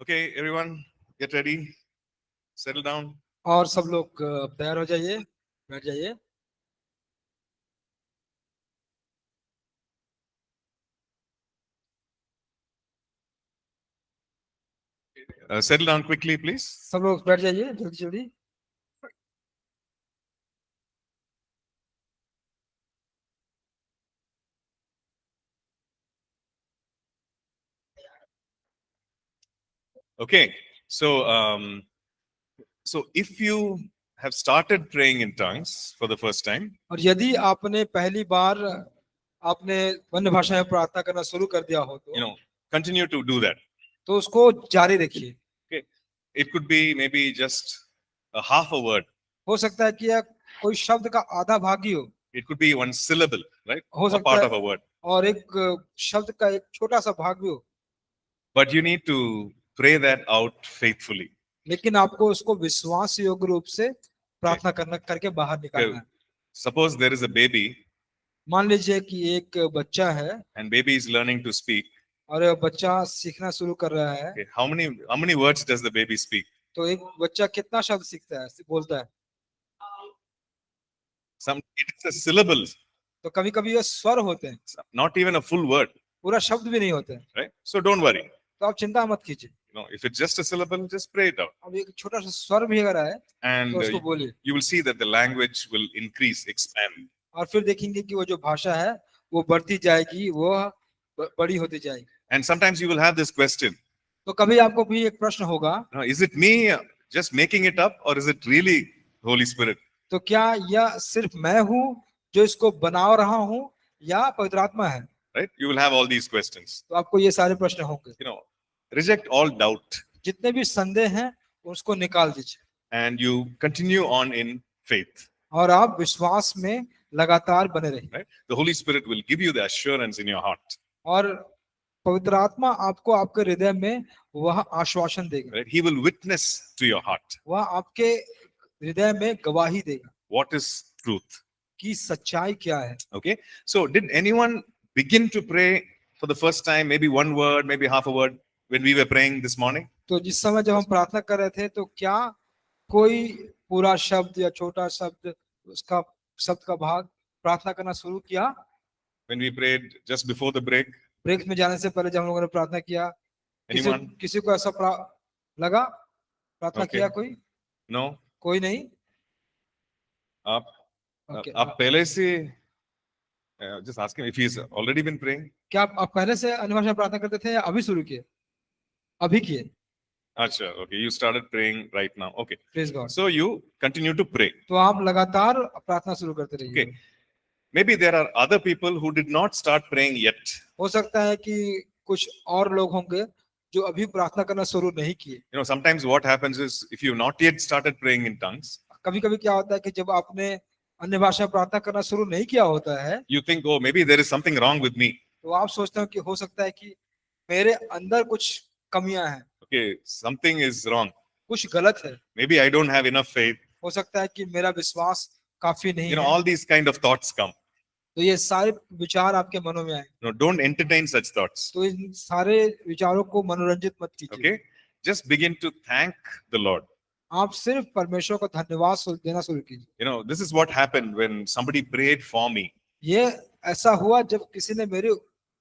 Okay, everyone, get ready, settle down. और सब लोग तैयार हो जाइए, बैठ जाइए। Settle down quickly, please. सब लोग बैठ जाइए जल्दी जल्दी। Okay, so if you have started praying in tongues for the first time, और यदि आपने पहली बार आपने अन्य भाषा में प्रार्थना करना शुरू कर दिया हो तो continue to do that. तो उसको जारी रखिए। Okay, it could be maybe just a half a word. हो सकता है कि यह कोई शब्द का आधा भाग ही हो। It could be one syllable, right? हो A सकता part है of a word. और एक शब्द का एक छोटा सा भाग भी हो। But you need to pray that out faithfully. लेकिन आपको उसको विश्वास योग्य रूप से प्रार्थना करना करके बाहर निकालना है। Suppose there is a baby मान लीजिए कि एक बच्चा है and baby is learning to speak. और यह बच्चा सीखना शुरू कर रहा है। Okay, how many words does the baby speak? तो एक बच्चा कितना शब्द सीखता है, बोलता है? It is a syllables, तो कभी कभी ये स्वर होते हैं, not even a full word, पूरा शब्द भी नहीं होते हैं। right? So don't worry. तो आप चिंता मत कीजिए। If it's just a syllable, just pray it out. अब एक छोटा सा स्वर भी अगर है And तो उसको बोलिए you will see that the language will increase, expand. और फिर देखेंगे कि वो जो भाषा है वो बढ़ती जाएगी, वो बड़ी होती जाएगी। And sometimes you will have this question. तो कभी आपको भी एक प्रश्न होगा, Is it me just making it up or is it really Holy Spirit? तो क्या यह सिर्फ मैं हूँ जो इसको बना रहा हूँ या पवित्र आत्मा है? Right? You will have all these questions. तो आपको ये सारे प्रश्न होंगे। Reject all doubt. जितने भी संदेह हैं उसको निकाल दीजिए। And you continue on in faith. और आप विश्वास में लगातार बने रहिए। Right? The Holy Spirit will give you the assurance in your heart. और पवित्र आत्मा आपको आपके हृदय में वह आश्वासन देगा। Right? He will witness to your heart. वह आपके हृदय में गवाही देगा। What is truth? कि सच्चाई क्या है। Okay. So did anyone begin to pray for the first time, maybe one word, maybe half a word, when we were praying this morning? तो जिस समय जब हम प्रार्थना कर रहे थे तो क्या कोई पूरा शब्द या छोटा शब्द उसका शब्द का भाग प्रार्थना करना शुरू किया? When we prayed just before the break? Break में जाने से पहले जब हम लोगों ने प्रार्थना किया, किसी को ऐसा लगा प्रार्थना किया कोई? No. कोई नहीं? आप पहले से just ask him if he's already been praying. क्या आप पहले से अन्य भाषा में प्रार्थना करते थे या अभी शुरू किए? अभी किए? अच्छा, okay, you started praying right now. Okay. Praise God. So you continue to pray. तो आप लगातार प्रार्थना शुरू करते रहिए। Okay. Maybe there are other people who did not start praying yet. हो सकता है कि कुछ और लोग होंगे जो अभी प्रार्थना करना शुरू नहीं किए। Sometimes what happens is if you not yet started praying in tongues, कभी-कभी क्या होता है कि जब आपने अन्य भाषा में प्रार्थना करना शुरू नहीं किया होता है, you think, oh, maybe there is something wrong with me. तो आप सोचते हो कि हो सकता है कि मेरे अंदर कुछ कमियां हैं। Okay, something is wrong. कुछ गलत है। Maybe I don't have enough faith. हो सकता है कि मेरा विश्वास काफी नहीं है। All these kind of thoughts come. तो ये सारे विचार आपके मनों में आए। Don't entertain such thoughts. तो इन सारे विचारों को मनोरंजित मत कीजिए। Okay, just begin to thank the Lord. आप सिर्फ परमेश्वर को धन्यवाद देना शुरू कीजिए। This is what happened when somebody prayed for me. ये ऐसा हुआ जब किसी ने मेरे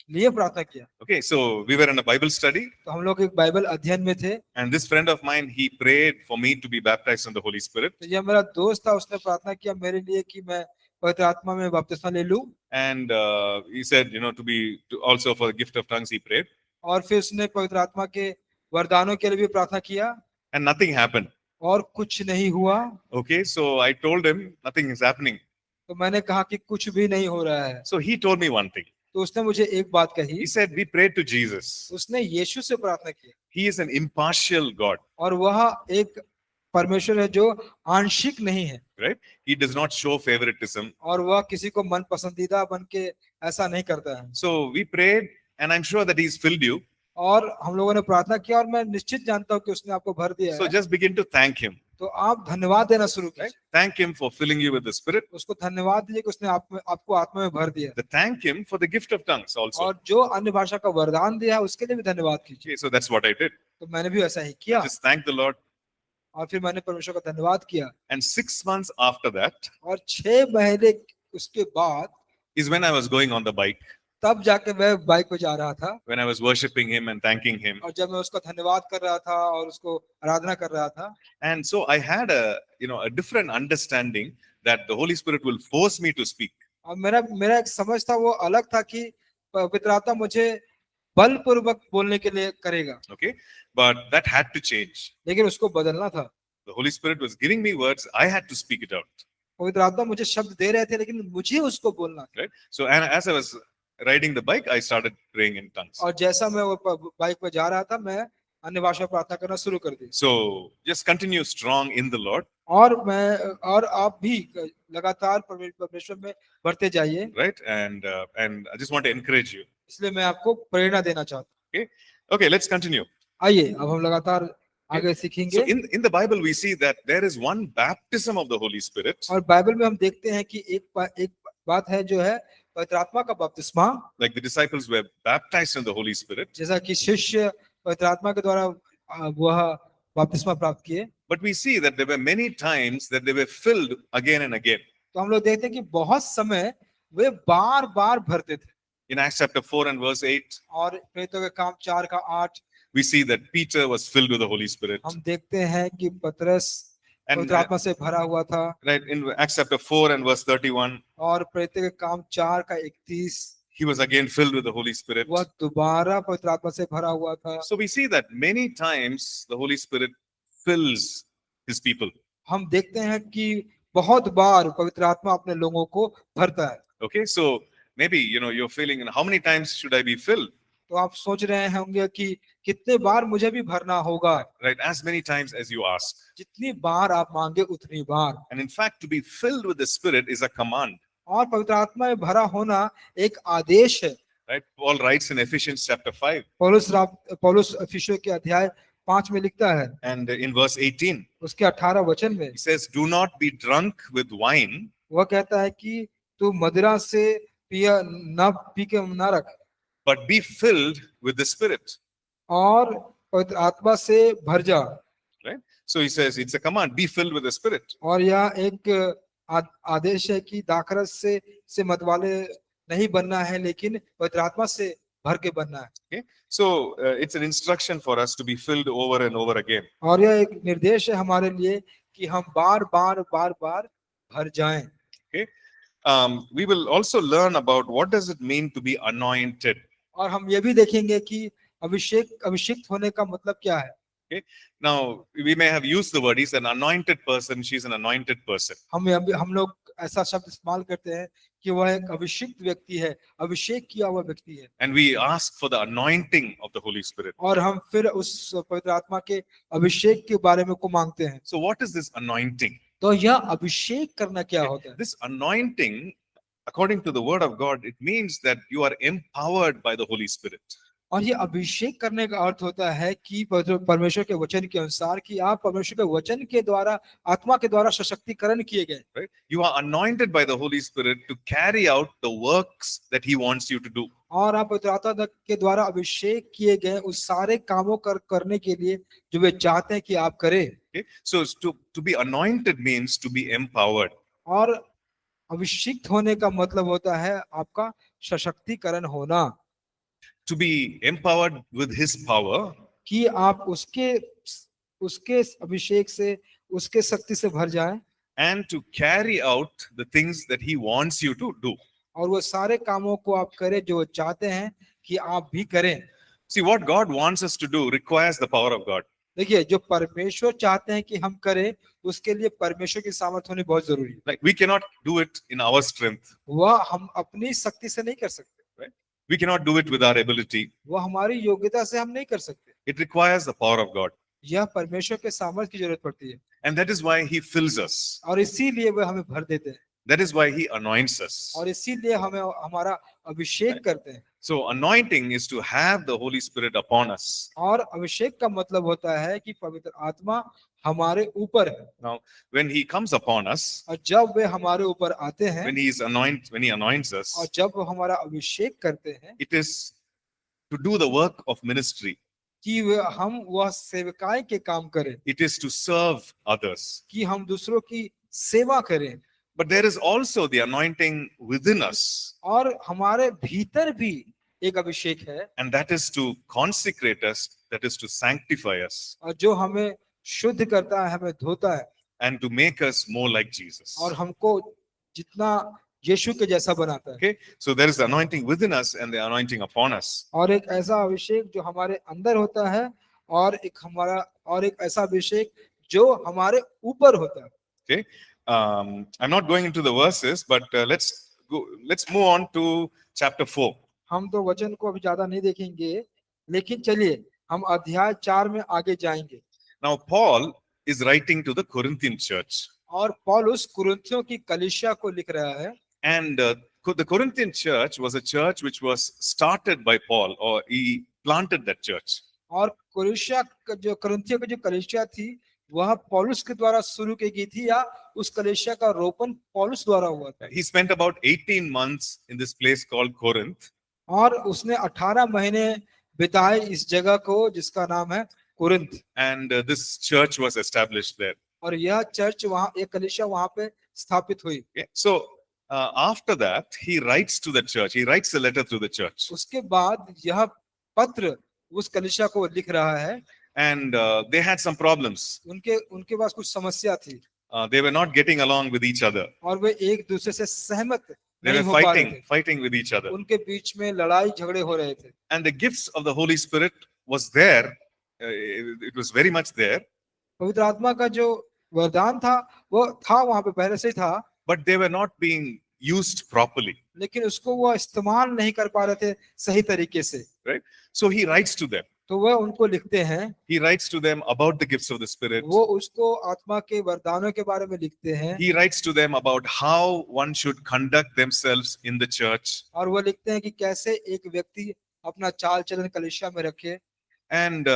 लिए प्रार्थना किया। Okay, so we were in a Bible study. तो हम लोग एक बाइबल अध्ययन में थे। And this friend of mine, he prayed for me to be baptized in the Holy Spirit. तो ये मेरा दोस्त था, उसने प्रार्थना किया मेरे लिए कि मैं पवित्र आत्मा में बपतिस्मा ले लूं। And he said, also for the gift of tongues he prayed. और फिर उसने पवित्र आत्मा के वरदानों के लिए भी प्रार्थना किया। And nothing happened. और कुछ नहीं हुआ। Okay, so I told him nothing is happening. तो मैंने कहा कि कुछ भी नहीं हो रहा है। So he told me one thing. तो उसने मुझे एक बात कही। He said we prayed to Jesus. उसने यीशु से प्रार्थना की। He is an impartial God. और वह एक परमेश्वर है जो आंशिक नहीं है। Right? He does not show favoritism. और वह किसी को मन पसंदीदा बन के ऐसा नहीं करता है। So we prayed and I'm sure that he's filled you. और हम लोगों ने प्रार्थना किया और मैं निश्चित जानता हूँ कि उसने आपको भर दिया है। So just begin to thank him. तो आप धन्यवाद देना शुरू कीजिए। Thank him for filling you with the Spirit. उसको धन्यवाद दीजिए कि उसने आपको आत्मा में भर दिया। Thank him for the gift of tongues also. और जो अन्य भाषा का वरदान दिया है उसके लिए भी धन्यवाद कीजिए। So that's what I did. तो मैंने भी वैसा ही किया Just thank the Lord. और फिर मैंने परमेश्वर का धन्यवाद किया And 6 months after that और 6 महीने उसके बाद is when I was going on the bike, तब जाके मैं बाइक पे जा रहा था when I was worshiping Him and thanking Him. और जब मैं उसका धन्यवाद कर रहा था और उसको आराधना कर रहा था And so I had a different understanding that the Holy Spirit will force me to speak. और मेरा एक समझ था वो अलग था कि पवित्र आत्मा मुझे बलपूर्वक बोलने के लिए करेगा Okay, but that had to change. लेकिन उसको बदलना था The Holy Spirit was giving me words, I had to speak it out. पवित्र आत्मा मुझे शब्द दे रहे थे लेकिन मुझे उसको बोलना था Right? So, and as I was riding the bike, I started praying in tongues. और जैसा मैं वो बाइक पे जा रहा था मैं अन्य भाषा में प्रार्थना करना शुरू कर दी So, just continue strong in the Lord, और आप भी लगातार परमेश्वर में बढ़ते जाइए right? And I just want to encourage you. इसलिए मैं आपको प्रेरणा देना चाहता हूँ Okay, let's continue. आइए अब हम लगातार आगे सीखेंगे So, in the Bible, we see that there is one baptism of the Holy Spirit, और बाइबल में हम देखते हैं कि एक बात है जो है पवित्र आत्मा का बपतिस्मा like the disciples were baptized in the Holy Spirit. जैसा कि शिष्य पवित्र आत्मा के द्वारा वह बपतिस्मा प्राप्त किए But we see that there were many times that they were filled again and again. तो हम लोग देखते हैं कि बहुत समय वे बार बार भरते थे In Acts chapter 4 and verse 8, और प्रेरितों के काम 4 का 8 we see that Peter was filled with the Holy Spirit. हम देखते हैं कि पतरस And पवित्र आत्मा से भरा हुआ था right in Acts chapter 4 and verse 31, और प्रेरितों के काम 4 का 31 he was again filled with the Holy Spirit. वह दोबारा पवित्र आत्मा से भरा हुआ था So we see that many times the Holy Spirit fills his people. हम देखते हैं कि बहुत बार पवित्र आत्मा अपने लोगों को भरता है Okay, so maybe you're feeling, how many times should I be filled? तो आप सोच रहे होंगे कि कितने बार मुझे भी भरना होगा Right, as many times as you ask. जितनी बार आप मांगे उतनी बार And in fact, to be filled with the Spirit is a command. और पवित्र आत्मा में भरा होना एक आदेश है Right, Paul writes in Ephesians chapter 5 पौलुस इफिसियों के अध्याय 5 में लिखता है and in verse 18, उसके 18 वचन में he says, "Do not be drunk with wine, वह कहता है कि तू मदिरा से पी के न रख but be filled with the Spirit." और पवित्र आत्मा से भर जा Right? So he says it's a command, be filled with the Spirit. और यह एक आदेश है कि दाखरस से मतवाले नहीं बनना है लेकिन पवित्र आत्मा से भर के बनना है Okay? So it's an instruction for us to be filled over and over again. और यह एक निर्देश है हमारे लिए कि हम बार बार भर जाएं We will also learn about what does it mean to be anointed. और हम ये भी देखेंगे कि अभिषेक होने का मतलब क्या है Okay? Now we may have used the word, he's an anointed person, she's an anointed person. हम लोग ऐसा शब्द इस्तेमाल करते हैं कि वह एक अभिषिक्त व्यक्ति है अभिषेक किया हुआ व्यक्ति है And we ask for the anointing of the Holy Spirit. और हम फिर उस पवित्र आत्मा के अभिषेक के बारे में को मांगते हैं So what is this anointing? तो यह अभिषेक करना क्या होता है This anointing, according to the word of God, it means that you are empowered by the Holy Spirit. और ये अभिषेक करने का अर्थ होता है कि परमेश्वर के वचन के अनुसार कि आप परमेश्वर के वचन के द्वारा आत्मा के द्वारा सशक्तिकरण किए गए Right? You are anointed by the Holy Spirit to carry out the works that He wants you to do. और आप पवित्र आत्मा के द्वारा अभिषेक किए गए उस सारे कामों करने के लिए जो वे चाहते हैं कि आप करें Okay? So to be anointed means to be empowered. और अभिषिक्त होने का मतलब होता है आपका सशक्तिकरण होना To be empowered with His power कि आप उसके अभिषेक से उसके शक्ति से भर जाएं and to carry out the things that He wants you to do. और वो सारे कामों को आप करें जो वो चाहते हैं कि आप भी करें See, what God wants us to do requires the power of God. देखिए जो परमेश्वर चाहते हैं कि हम करें उसके लिए परमेश्वर की सामर्थ्य होनी बहुत जरूरी है Like we cannot do it in our strength. वह हम अपनी शक्ति से नहीं कर सकते We cannot do it with our ability. वह हमारी योग्यता से हम नहीं कर सकते It requires the power of God. यह परमेश्वर के सामर्थ्य की जरूरत पड़ती है And that is why He fills us. और इसीलिए वह हमें भर देते हैं That is why He anoints us. और इसीलिए हमें हमारा अभिषेक करते हैं So anointing is to have the Holy Spirit upon us. और अभिषेक का मतलब होता है कि पवित्र आत्मा हमारे ऊपर है Now, when He comes upon us, और जब वे हमारे ऊपर आते हैं when He anoints us, और जब वो हमारा अभिषेक करते हैं it is to do the work of ministry. कि हम वह सेवकाई के काम करें, It is to serve others. कि हम दूसरों की सेवा करें। But there is also the anointing within us, और हमारे भीतर भी एक अभिषेक है, and that is to consecrate us, that is to sanctify us, और जो हमें शुद्ध करता है, हमें धोता है, and to make us more like Jesus. और हमको जितना यीशु के जैसा बनाता है। Okay, so there is the anointing within us and the anointing upon us. और एक ऐसा अभिषेक जो हमारे अंदर होता है, और एक ऐसा अभिषेक जो हमारे ऊपर होता है। Okay, I'm not going into the verses, but let's move on to chapter 4. हम तो वचन को अभी ज्यादा नहीं देखेंगे, लेकिन चलिए हम अध्याय 4 में आगे जाएंगे। Now, Paul is writing to the Corinthian church, और पौलुस कुरिन्थियों की कलीसिया को लिख रहा है, and the Corinthian church was a church which was started by Paul, or he planted that church. और कुरिन्थियों की जो कलीसिया थी वह पौलुस के द्वारा शुरू की गई थी, या उस कलीसिया का रोपण पौलुस द्वारा हुआ था। He spent about 18 months in this place called Corinth, और उसने 18 महीने बिताए इस जगह को जिसका नाम है Corinth, and this church was established there. और यह चर्च वहाँ, एक कलीसिया वहाँ पे स्थापित हुई। Okay, so after that, he writes to the church. He writes a letter to the church, उसके बाद यह पत्र उस कलीसिया को लिख रहा है, and they had some problems. उनके पास कुछ समस्या थी, They were not getting along with each other. और वे एक दूसरे से सहमत They नहीं were हो पा रहे थे। fighting with each other. उनके बीच में लड़ाई झगड़े हो रहे थे, And the gifts of the Holy Spirit was there. It was very much there, पवित्र आत्मा का जो वरदान था वो था वहां पे पहले से ही था, but they were not being used properly. लेकिन उसको वो इस्तेमाल नहीं कर पा रहे थे सही तरीके से। Right? So he writes to them. तो वह उनको लिखते हैं, He writes to them about the gifts of the Spirit. वो उसको आत्मा के वरदानों के बारे में लिखते हैं, He writes to them about how one should conduct themselves in the church. और वो लिखते हैं कि कैसे एक व्यक्ति अपना चाल चलन कलीसिया में रखे। And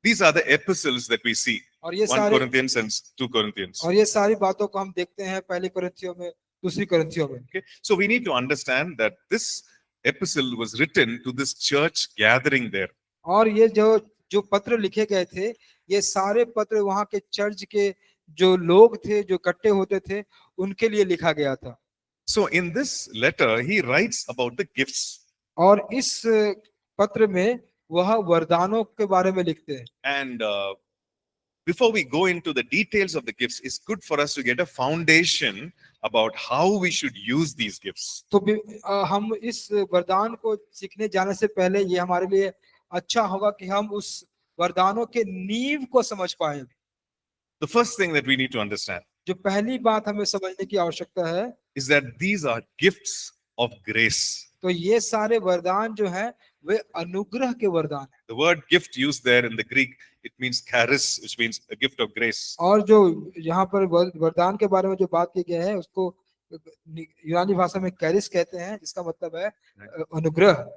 these are the epistles that we see. और ये 1 सारे Corinthians and 2 Corinthians. और ये सारी बातों को हम देखते हैं पहली कुरिन्थियों में, दूसरी कुरिन्थियों में। Okay, so we need to understand that this epistle was written to this church gathering there. और ये जो पत्र लिखे गए थे, ये सारे पत्र वहां के चर्च के जो लोग थे, जो इकट्ठे होते थे, उनके लिए लिखा गया था। So in this letter, he writes about the gifts. और इस पत्र में वह वरदानों के बारे में लिखते हैं। And before we go into the details of the gifts, it's good for us to get a foundation about how we should use these gifts. तो हम इस वरदान को सीखने जाने से पहले ये हमारे लिए अच्छा होगा कि हम उस वरदानों के नींव को समझ पाए। The first thing that we need to understand जो पहली बात हमें समझने की आवश्यकता है, is that these are gifts of grace. तो ये सारे वरदान जो है वे अनुग्रह के वरदान है। The word gift used there in the Greek, it means charis, which means a gift of grace. और जो यहाँ पर वरदान के बारे में जो बात की गई है उसको यूनानी भाषा में कैरिस कहते हैं, जिसका मतलब है अनुग्रह।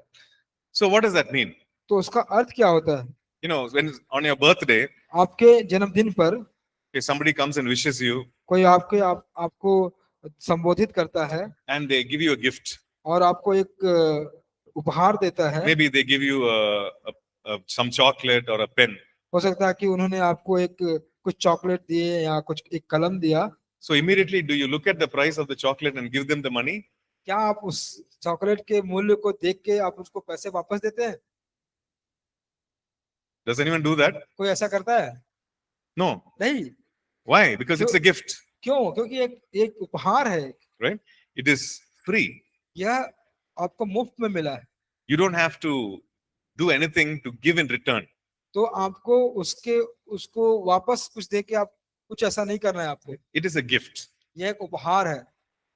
So what does that mean? तो उसका अर्थ क्या होता है? You know, when on your birthday, आपके जन्मदिन पर if somebody comes and wishes you कोई आपको संबोधित करता है and they give you a gift, और आपको एक उपहार देता है, maybe they give you some chocolate or a pen. हो सकता है कि उन्होंने आपको कुछ चॉकलेट दिए या कुछ एक कलम दिया। So immediately, do you look at the price of the chocolate and give them the money? क्या आप उस चॉकलेट के मूल्य को देख के आप उसको पैसे वापस देते हैं? Does anyone do that? कोई ऐसा करता है? No. नहीं। Why? Because it's a gift, क्यों? क्योंकि एक उपहार है, right? It is free. यह आपको मुफ्त में मिला है, You don't have to do anything to give in return. तो आपको उसको वापस कुछ दे के आप कुछ ऐसा नहीं करना है आपको। It is a gift. यह एक उपहार है।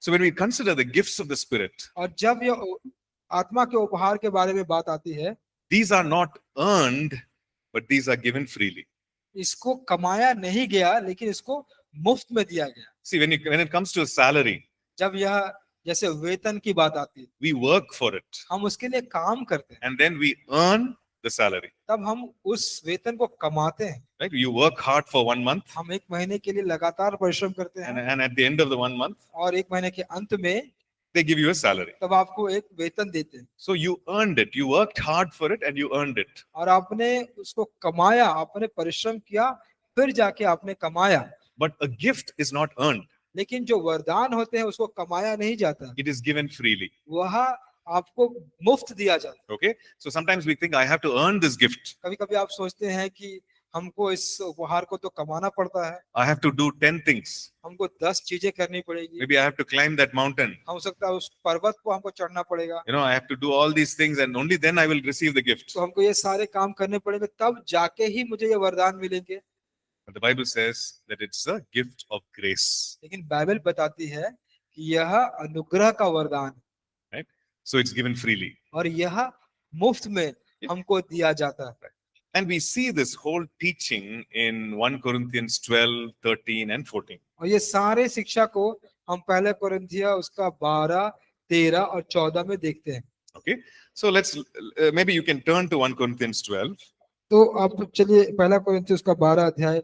So when we consider the gifts of the Spirit, और जब यह आत्मा के उपहार के बारे में बात आती है, these are not earned, but these are given freely. इसको कमाया नहीं गया, लेकिन इसको मुफ्त में दिया गया। See, when it comes to a salary, जब यह जैसे वेतन की बात आती है, we work for it, हम उसके लिए काम करते हैं, and then we earn the salary. तब हम उस वेतन को कमाते हैं। Right? You work hard for 1 month, हम एक महीने के लिए लगातार परिश्रम करते हैं, and at the end of the 1 month, और एक महीने के अंत में they give you a salary. तब आपको एक वेतन देते हैं So you earned it. You worked hard for it and you earned it. और आपने उसको कमाया, आपने परिश्रम किया, फिर जाके आपने कमाया। But a gift is not earned. लेकिन जो वरदान होते हैं उसको कमाया नहीं जाता, It is given freely. वह आपको मुफ्त दिया जाता है। Okay. So sometimes we think I have to earn this gift. कभी कभी आप सोचते हैं कि हमको इस उपहार को तो कमाना पड़ता है, I have to do 10 things. हमको 10 चीजें करनी पड़ेगी, Maybe I have to climb that mountain. हो सकता है उस पर्वत को हमको चढ़ना पड़ेगा, I have to do all these things and only then I will receive the gift. तो हमको ये सारे काम करने पड़ेंगे, तब जाके ही मुझे ये वरदान मिलेंगे। But the Bible says that it's a gift of grace. लेकिन बाइबल बताती है कि यह अनुग्रह का वरदान है Right? So it's given freely. और यह मुफ्त में हमको दिया जाता है। And we see this whole teaching in 1 Corinthians 12, 13 and 14. और ये सारे शिक्षा को हम पहले कोरिन्थिय उसका 12, 13 और 14 में देखते हैं। Okay. So let's, maybe you can turn to 1 Corinthians 12 तो आप चलिए पहला कोरिन्थिय उसका 12 अध्याय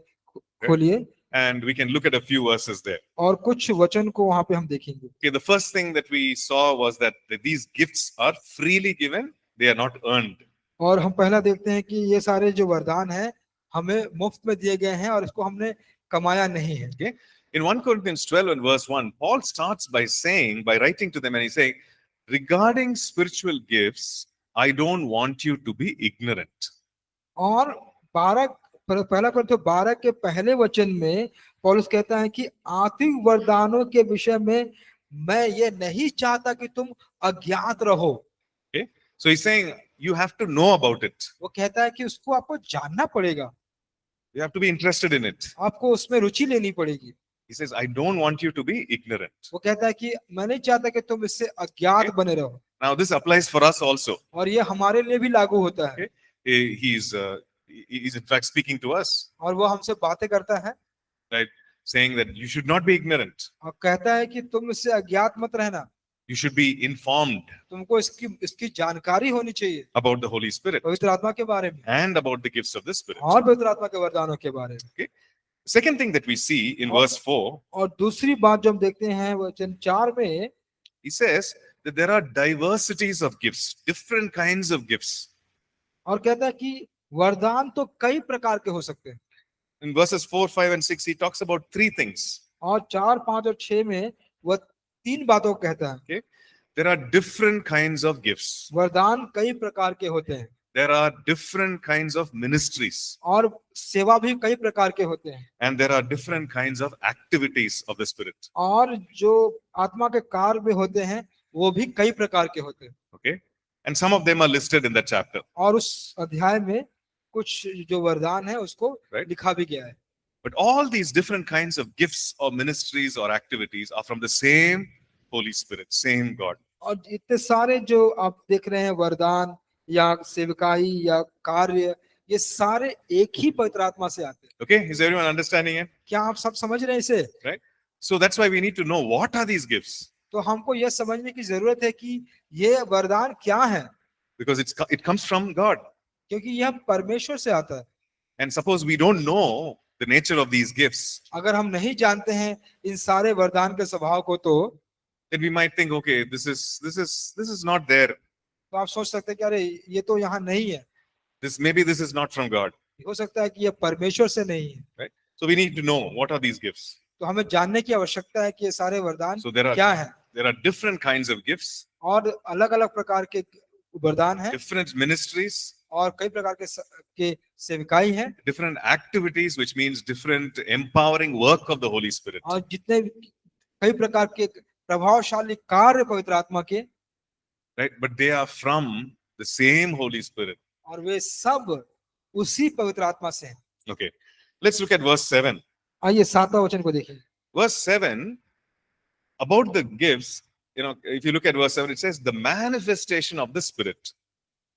खोलिए and we can look at a few verses there. और कुछ वचन को वहां पे हम देखेंगे। Okay. The first thing that we saw was that these gifts are freely given. They are not earned. और हम पहला देखते हैं कि ये सारे जो वरदान हैं हमें मुफ्त में दिए गए हैं और इसको हमने कमाया नहीं है। Okay. In 1 Corinthians 12 and verse 1, Paul starts by saying, by writing to them, and he's saying, regarding spiritual gifts, I don't want you to be ignorant. और 12 पहला कोरिन्थियों 12 के पहले वचन में पौलुस कहता है कि आत्मिक वरदानों के विषय में मैं ये नहीं चाहता कि तुम अज्ञात रहो। Okay. So he's saying, you have to know about it. वो कहता है कि उसको आपको जानना पड़ेगा, You have to be interested in it. आपको उसमें रुचि लेनी पड़ेगी। He says, I don't want you to be ignorant. वो कहता है कि मैं नहीं चाहता कि तुम इससे अज्ञात बने रहो। Now, this applies for us also. और ये हमारे लिए भी लागू होता है। He's in fact speaking to us, और वो हमसे बातें करता है right? Saying that you should not be ignorant. और कहता है कि तुम इससे अज्ञात मत रहना, You should be informed तुमको इसकी जानकारी होनी चाहिए about the Holy Spirit पवित्र आत्मा के बारे में and about the gifts of the Spirit. और पवित्र आत्मा के वरदानों के बारे में। Second thing that we see in verse 4, और दूसरी बात जो हम देखते हैं वचन 4 में, he says that there are diversities of gifts, different kinds of gifts. और कहता है कि वरदान तो कई प्रकार के हो सकते हैं। In verses 4, 5 and 6, he talks about three things. और 4, 5 और 6 में वह 3 बातों को कहता है। There are different kinds of gifts. वरदान कई प्रकार के होते हैं There are different kinds of ministries. और सेवा भी कई प्रकार के होते हैं And there are different kinds of activities of the Spirit. और जो आत्मा के कार्य में होते हैं वो भी कई प्रकार के होते हैं। Okay? And some of them are listed in that chapter. और उस अध्याय में कुछ जो वरदान है उसको Right. लिखा भी गया है। But all these different kinds of gifts or ministries or activities are from the same Holy Spirit, same God. और इतने सारे जो आप देख रहे हैं वरदान या सेवकाई या कार्य, ये सारे एक ही पवित्र आत्मा से आते हैं। Okay? Is everyone understanding it? क्या आप सब समझ रहे हैं इसे? Right? So that's why we need to know what are these gifts. तो हमको यह समझने की जरूरत है कि ये वरदान क्या है, Because it comes from God. क्योंकि यह परमेश्वर से आता है। And suppose we don't know the nature of these gifts, अगर हम नहीं जानते हैं इन सारे वरदान के स्वभाव को, तो then we might think, okay, this is not there. आप सोच सकते हैं कि अरे ये तो यहाँ नहीं है, Maybe this is not from God. हो सकता है कि ये परमेश्वर से नहीं है। Right? So we need to know what are these gifts. तो हमें जानने की आवश्यकता है कि ये सारे वरदान So there क्या are है there are different kinds of gifts, और अलग अलग प्रकार के वरदान हैं different ministries, और कई प्रकार के सेवकाई हैं different activities, which means different empowering work of the Holy Spirit. और जितने कई प्रकार के प्रभावशाली कार्य पवित्र आत्मा के, Right? But they are from the same Holy Spirit. और वे सब उसी पवित्र आत्मा से हैं। Okay. Let's look at verse 7. आइए 7वां वचन को देखिए। Verse 7, about the gifts, if you look at verse 7, it says the manifestation of the Spirit.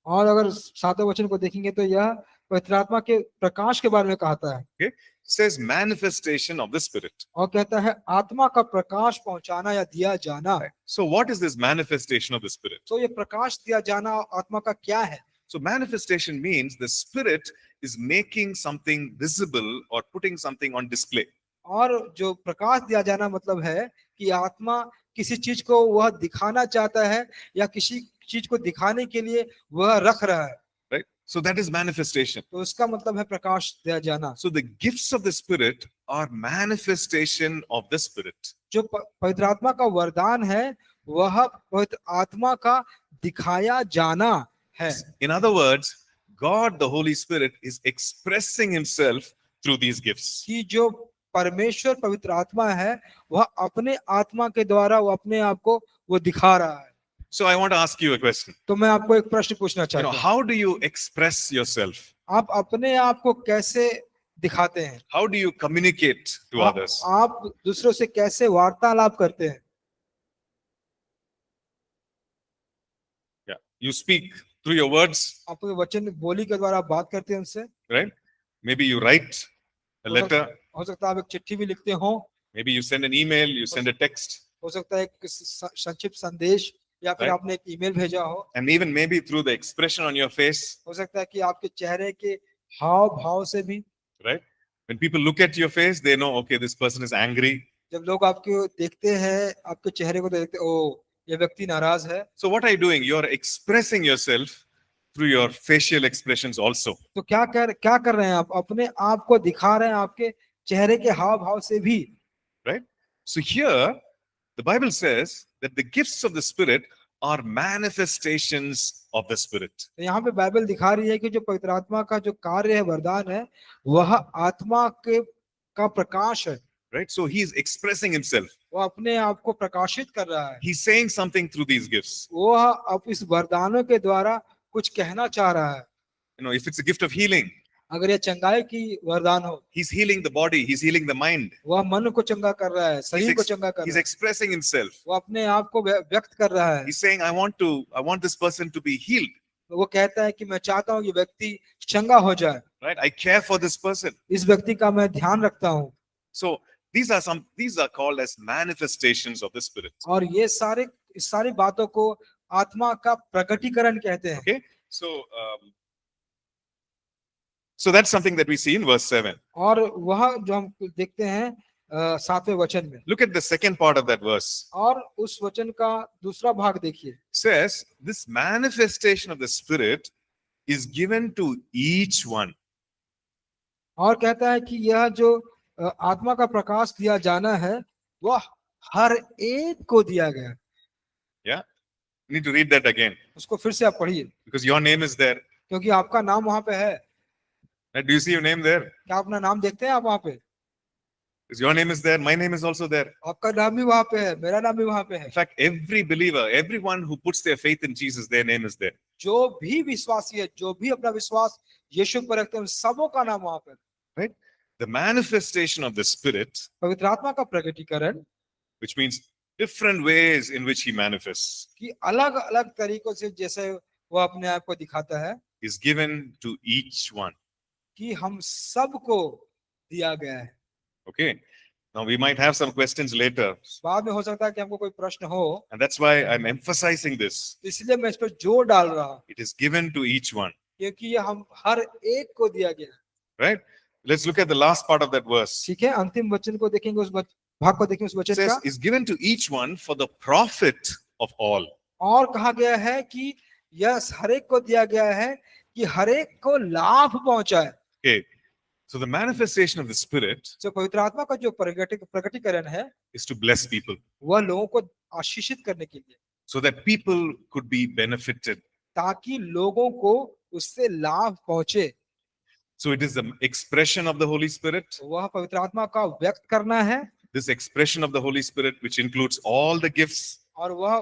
और अगर 7वें वचन को देखेंगे तो यह पवित्र आत्मा के प्रकाश के बारे में कहता है। Okay? It says manifestation of the Spirit. और कहता है आत्मा का प्रकाश पहुंचाना या दिया जाना। So what is this manifestation of the Spirit? तो ये प्रकाश दिया जाना आत्मा का क्या है? So manifestation means the Spirit is making something visible or putting something on display. और जो प्रकाश दिया जाना मतलब है कि आत्मा किसी चीज को वह दिखाना चाहता है या किसी चीज को दिखाने के लिए वह रख रहा है, right? So that is manifestation. तो उसका मतलब है प्रकाश दिया जाना। So the gifts of the Spirit are manifestation of the Spirit. जो पवित्र आत्मा का वरदान है वह पवित्र आत्मा का दिखाया जाना है। In other words, God, the Holy Spirit, is expressing Himself through these gifts. कि जो परमेश्वर पवित्र आत्मा है वह अपने आत्मा के द्वारा वो अपने आप को वो दिखा रहा है। So I want to ask you a question. तो मैं आपको एक प्रश्न पूछना You know, चाहता हूँ, how do you express yourself? आप अपने आप को कैसे दिखाते हैं? How do you communicate to others? आप दूसरों से कैसे वार्तालाप करते हैं? Yeah, you speak through your words, आप वचन बोली के द्वारा बात करते हैं उनसे, right? Maybe you write a letter. हो सकता है आप एक चिट्ठी भी लिखते हो, Maybe you send an email. You send a text, हो सकता है एक संक्षिप्त संदेश या फिर Right. आपने एक ईमेल भेजा हो, and even maybe through the expression on your face, हो सकता है कि आपके चेहरे के हाव भाव से भी, right? When people look at your face, they know, okay, this person is angry. जब लोग आपको देखते हैं, आपके चेहरे को देखते, ओ ये व्यक्ति नाराज है, So what are you doing? You're expressing yourself through your facial expressions also. तो क्या कर रहे हैं आप? अपने आप को दिखा रहे हैं आपके चेहरे के हाव भाव से भी। Right? So here, the Bible says that the gifts of the Spirit are manifestations of the Spirit. तो यहाँ पे बाइबल दिखा रही है कि जो पवित्र आत्मा का जो कार्य है, वरदान है, वह आत्मा के का प्रकाश है। Right? So he is expressing himself. वो अपने आप को प्रकाशित कर रहा है। He's saying something through these gifts. वह अब इस वरदानों के द्वारा कुछ कहना चाह रहा है। You know, if it's a gift of healing, अगर ये चंगाई की वरदान हो, he's healing the body, he's healing the mind. वह मन को चंगा कर रहा है, शरीर को चंगा कर He's रहा है, expressing himself. वो अपने आप को व्यक्त कर रहा है। He's saying, I want this person to be healed. वो कहता है कि मैं चाहता हूँ कि व्यक्ति चंगा हो जाए, Right? I care for this person. इस व्यक्ति का मैं ध्यान रखता हूँ। So these are called as manifestations of the Spirit. और ये इस सारी बातों को आत्मा का प्रकटीकरण कहते हैं। Okay? So that's something that we see in verse 7. और वह जो हम देखते हैं 7वें वचन में, Look at the second part of that verse. और उस वचन का दूसरा भाग देखिए। It says, this manifestation of the Spirit is given to each one. और कहता है कि यह जो आत्मा का प्रकाश दिया जाना है वह हर एक को दिया गया। Yeah? You need to read that again उसको फिर से आप पढ़िए, because your name is there. क्योंकि आपका नाम वहां पे है। Right? Do you see your name there? क्या अपना नाम देखते हैं आप वहां पे? Because your name is there, my name is also there. आपका नाम भी वहां पे है, मेरा नाम भी वहां पे है। In fact, every believer, everyone who puts their faith in Jesus, their name is there. जो भी विश्वासी है, जो भी अपना विश्वास यीशु पर रखते हैं, उन सबों का नाम वहां पे। Right? The manifestation of the Spirit, पवित्र आत्मा का प्रकटीकरण, which means different ways in which he manifests, कि अलग अलग तरीकों से जैसे वो अपने आप को दिखाता है, is given to each one. कि हम सबको दिया गया है। Okay? Now we might have some questions later, बाद में हो सकता है कि हमको कोई प्रश्न हो, and that's why I'm emphasizing this. इसलिए मैं इस पर जोर डाल रहा हूँ, It is given to each one. क्योंकि ये हम हर एक को दिया गया है। Right? Let's look at the last part of that verse. ठीक है, अंतिम वचन को देखेंगे, उस भाग को देखेंगे, उस It वचन says, का। is given to each one for the profit of all. और कहा गया है कि यह हर एक को दिया गया है कि हर एक को लाभ पहुंचाए। Okay. So the manifestation of the Spirit जो पवित्र आत्मा का जो प्रकटीकरण है is to bless people वह लोगों को आशीषित करने के लिए, so that people could be benefited. ताकि लोगों को उससे लाभ पहुंचे। So it is the expression of the Holy Spirit. वह पवित्र आत्मा का व्यक्त करना है, This expression of the Holy Spirit, which includes all the gifts, और वह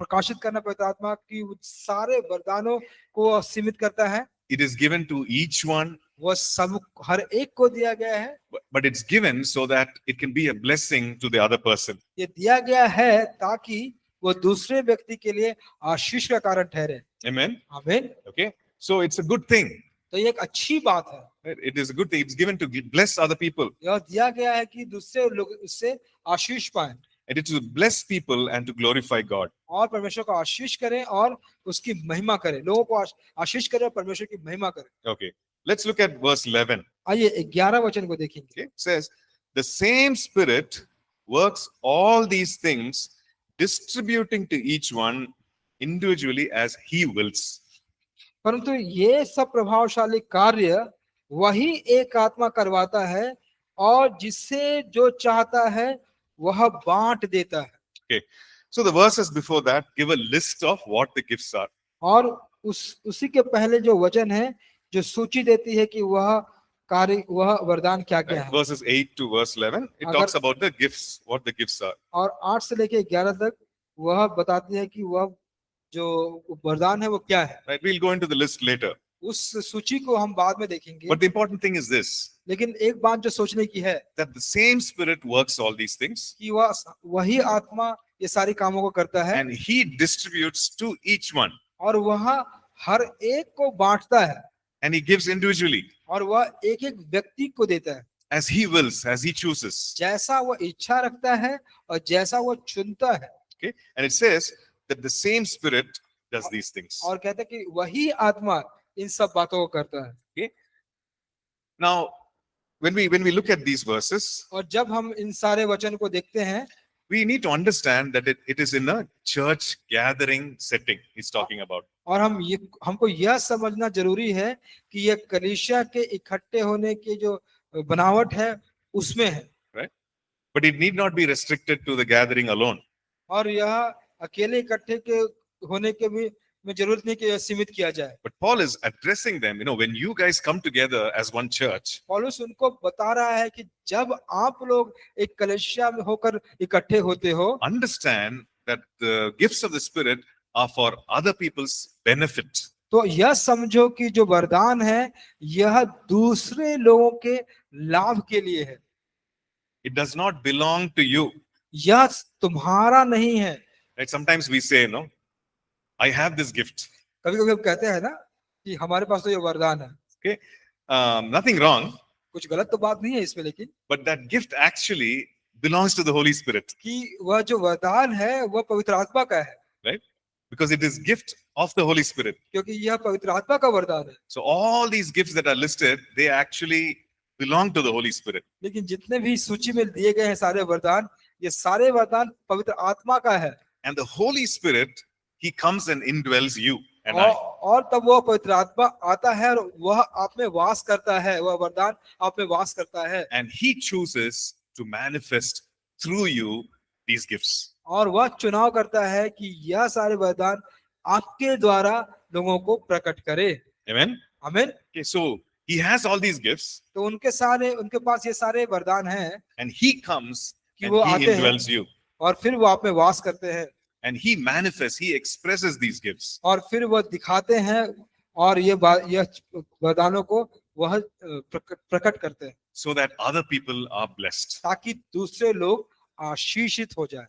प्रकाशित करना पवित्र आत्मा की सारे वरदानों को सीमित करता है। it is given to each one, वह सब हर एक को दिया गया है, but it's given so that it can be a blessing to the other person. ये दिया गया है ताकि वो दूसरे व्यक्ति के लिए आशीष का कारण ठहरे। Amen. आमीन। Okay. So it's a good thing. तो ये एक अच्छी बात है, Right? It is a good thing. It's given to bless other people. यह दिया गया है कि दूसरे लोग इससे आशीष पाएं, And it is to bless people and to glorify God. और परमेश्वर को आशीष करें और उसकी महिमा करें, लोगों को आशीष करें और परमेश्वर की महिमा करें। Okay. Let's look at verse 11. आइए 11 वचन को देखेंगे। Okay. It says, the same Spirit works all these things distributing to each one individually as he wills. परंतु ये सब प्रभावशाली कार्य वही एक आत्मा करवाता है और जिससे जो चाहता है वह बांट देता है। Okay. So the verses before that give a list of what the gifts are. और उसी के पहले जो वचन है जो सूची देती है कि वह कार्य वह वरदान क्या क्या Right? है। Verses 8 to verse 11, it अगर- talks about the gifts, what the gifts are. और 8 से लेके 11 तक वह बताती है कि वह जो वरदान है वो क्या है। Right? We'll go into the list later. उस सूची को हम बाद में देखेंगे। But the important thing is this, लेकिन एक बात जो सोचने की है that the same Spirit works all these things कि वही आत्मा ये सारी कामों को करता है and he distributes to each one और वह हर एक को बांटता है and he gives individually और वह एक एक व्यक्ति को देता है as he wills, as he chooses. जैसा वह इच्छा रखता है और जैसा वह चुनता है। Okay? And it says that the same Spirit does these things. और कहता है कि वही आत्मा इन सब बातों को करता है। Now, when we look at these verses, और जब हम इन सारे वचन को देखते हैं we need to understand that it is in a church gathering setting he's talking about. और हमको यह समझना जरूरी है कि यह कलीसिया के इकट्ठे होने की जो बनावट है उसमें है। But it need not be restricted to the gathering alone. और यह अकेले इकट्ठे के होने के भी में जरूरत नहीं कि यह सीमित किया जाए। But Paul is addressing them, when you guys come together as one church, पौलुस उनको बता रहा है कि जब आप लोग एक कलीसिया में होकर इकट्ठे होते हो understand that the gifts of the Spirit are for other people's benefit. तो यह समझो कि जो वरदान है यह दूसरे लोगों के लाभ के लिए है। It does not belong to you. यह तुम्हारा नहीं है। Right? Sometimes we say, no, I have this gift. कभी कभी हम कहते हैं ना कि हमारे पास तो ये वरदान है। Okay, nothing wrong, कुछ गलत तो बात नहीं है इसमें, लेकिन but that gift actually belongs to the Holy Spirit, कि वह जो वरदान है वह पवित्र आत्मा का है, right? Because it is gift of the Holy Spirit. क्योंकि यह पवित्र आत्मा का वरदान है। So all these gifts that are listed, they actually belong to the Holy Spirit. लेकिन जितने भी सूची में दिए गए हैं सारे वरदान, ये सारे वरदान पवित्र आत्मा का है। And the Holy Spirit, he comes and indwells you and और तब वह पवित्र आत्मा आता है और वह आप में वास करता है, वह वरदान आप में वास करता है। And he chooses to manifest through you these gifts. और वह चुनाव करता है कि यह सारे वरदान आपके द्वारा लोगों को प्रकट करे। Amen? आमीन। Okay, so he has all these gifts तो उनके पास ये सारे वरदान हैं and he comes कि and वो he आते हैं indwells you. और फिर वो आप में वास करते हैं And he manifests, he expresses these gifts. और फिर वह दिखाते हैं और ये वरदानों को वह प्रकट करते हैं So that other people are blessed. ताकि दूसरे लोग आशीषित हो जाए,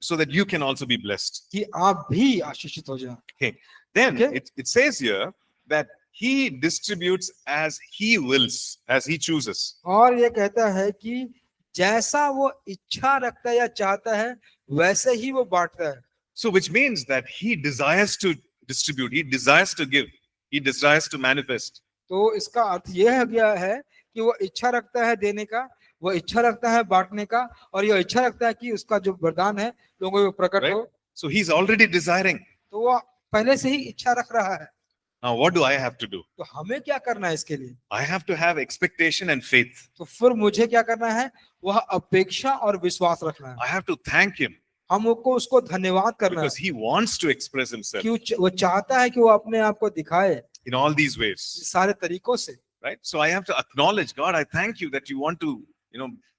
So that you can also be blessed. कि आप भी आशीषित हो जाए। Okay. Then Okay. it says here that he distributes as he wills, as he chooses. और ये कहता है कि जैसा वो इच्छा रखता है या चाहता है वैसे ही वो बांटता है। So which means that he desires to distribute, he desires to give, he desires to manifest. तो इसका अर्थ यह हो गया है कि वो इच्छा रखता है देने का, वो इच्छा रखता है बांटने का, और ये इच्छा रखता है कि उसका जो वरदान है लोगों में प्रकट Right? हो। So he's already desiring. तो वो पहले से ही इच्छा रख रहा है। Now what do I have to do? तो हमें क्या करना है इसके लिए? I have to have expectation and faith. तो फिर मुझे क्या करना है? वह अपेक्षा और विश्वास रखना है। I have to thank him हमको उसको धन्यवाद करना है because he wants to express himself कि वो चाहता है कि वो अपने आप को दिखाए in all these ways. सारे तरीकों से। Right? So I have to acknowledge, God, I thank you that you want to,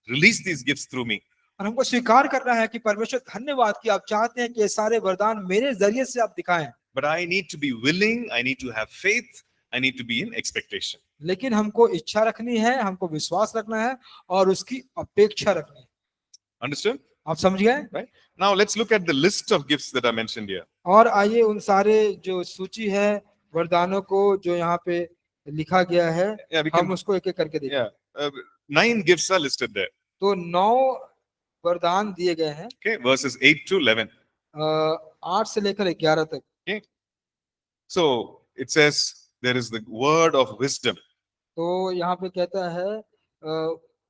release these gifts through me. और हमको स्वीकार करना है कि परमेश्वर धन्यवाद कि आप चाहते हैं कि ये सारे वरदान मेरे जरिए से आप दिखाएं। But I need to be willing, I need to have faith, I need to be in expectation. लेकिन हमको इच्छा रखनी है, हमको विश्वास रखना है और उसकी अपेक्षा रखनी है। Understood? आप समझ गए? Right? Now let's look at the list of gifts that are mentioned here. और आइए उन सारे जो सूची है वरदानों को जो यहाँ पे लिखा गया है Yeah, we हम can, उसको एक एक करके देखें। yeah. 9 gifts are listed there. तो 9 वरदान दिए गए हैं, Okay, verses 8 to 11. 8 से लेकर 11 तक। So it says there is the word of wisdom. तो यहाँ पे कहता है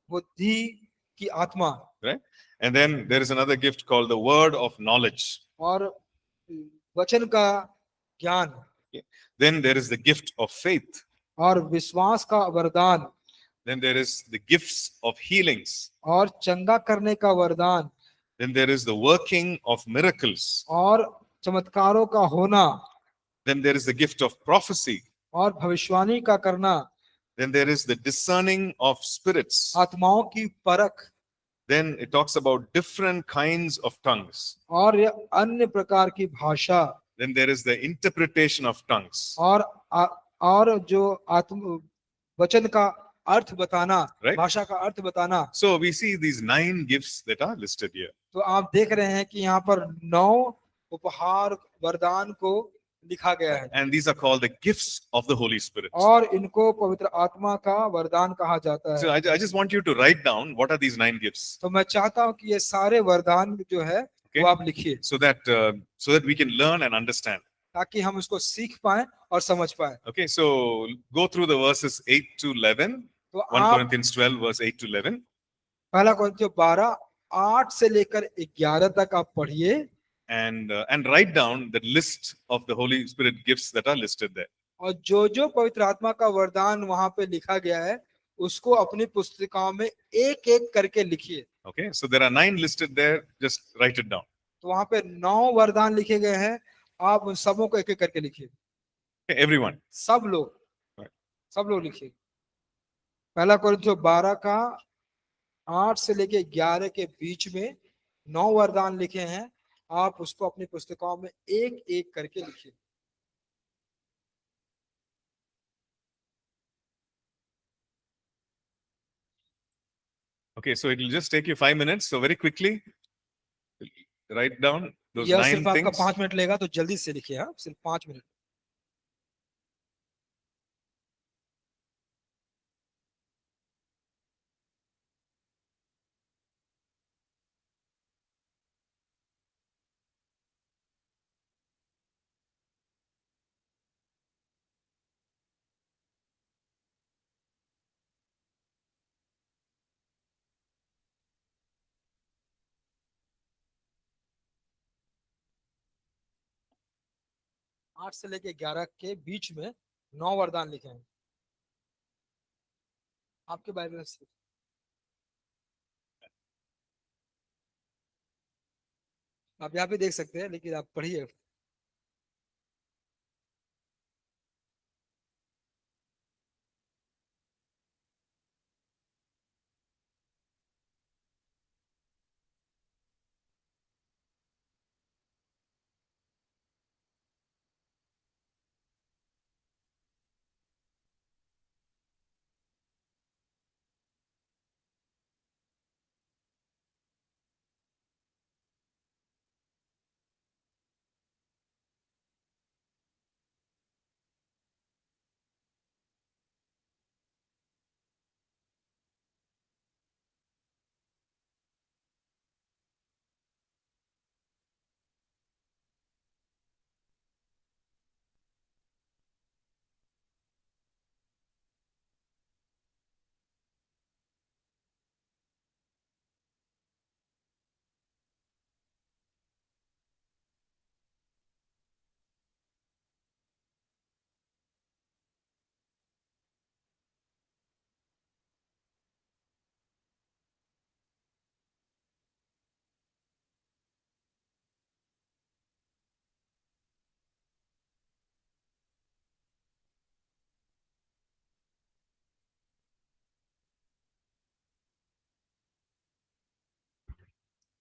बुद्धि की आत्मा, right? And then there is another gift called the word of knowledge. और वचन का ज्ञान, Then there is the gift of faith. और विश्वास का वरदान, Then there is the gifts of healings. और चंगा करने का वरदान, Then there is the working of miracles. और चमत्कारों का होना, Then there is the gift of prophecy. और भविष्यवाणी का करना, Then there is the discerning of spirits. आत्माओं की परख, Then it talks about different kinds of tongues. और ये अन्य प्रकार की भाषा, Then there is the interpretation of tongues. और जो आत्म वचन का अर्थ बताना, Right. भाषा का अर्थ बताना। So we see these 9 gifts that are listed here. तो आप देख रहे हैं कि यहाँ पर 9 उपहार वरदान को लिखा गया है, And these are called the gifts of the Holy Spirit. और इनको पवित्र आत्मा का वरदान कहा जाता So है। I just want you to write down what are these 9 gifts, तो मैं चाहता हूँ कि ये सारे वरदान जो है वो आप लिखिए, so that we can learn and understand. ताकि हम इसको सीख पाए और समझ पाए। Okay, so go through the verses 8 to 11. तो 1 आप Corinthians 12 verse 8 to 11. पहला कोरिन्थियों 12 8 से लेकर 11 तक आप पढ़िए, And write down the list of the Holy Spirit gifts that are listed there. और जो पवित्र आत्मा का वरदान वहां पे लिखा गया है उसको अपनी पुस्तिकाओं में एक एक करके लिखिए। Okay, so there are 9 listed there. Just write it down. तो वहां पे 9 वरदान लिखे गए हैं, आप उन सबों को एक एक करके लिखिए। Okay, everyone. सब लोग Right. सब लोग लिखिए। पहला कोरिन्थियों 12 का 8 से लेके 11 के बीच में 9 वरदान लिखे हैं, आप उसको अपनी पुस्तकों में एक एक करके लिखिए। Okay, so it will just take you 5 minutes. So very quickly, write down those यह 9 सिर्फ आपका things. 5 मिनट लेगा, तो जल्दी से लिखिए। हाँ, सिर्फ 5 मिनट। आठ से लेके 11 के बीच में 9 वरदान लिखे हैं आपके बाइबल में से। आप यहाँ पे देख सकते हैं, लेकिन आप पढ़िए।